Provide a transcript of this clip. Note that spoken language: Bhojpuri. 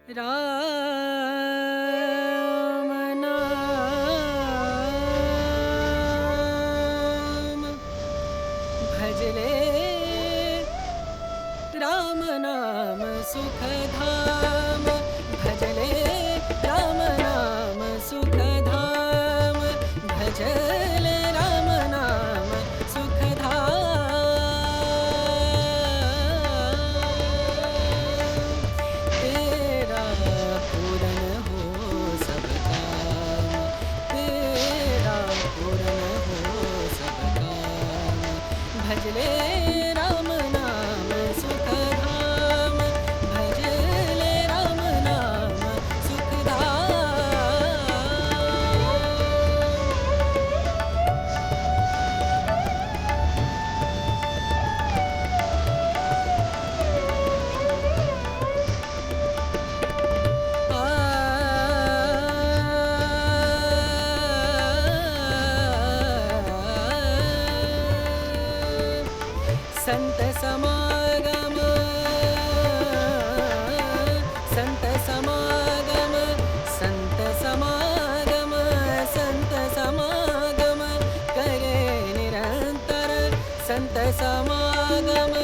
राम नाम भजले राम नाम सुखधाम भजले राम नाम सुखधाम भजले राम नाम सुखधाम तेरा पूरन हो सब काम तेरा पूरन हो सब काम भजले राम नाम सुखधाम भजले राम नाम संत समागम संत समागम संत समागम संत समागम करे निरंतर संत समागम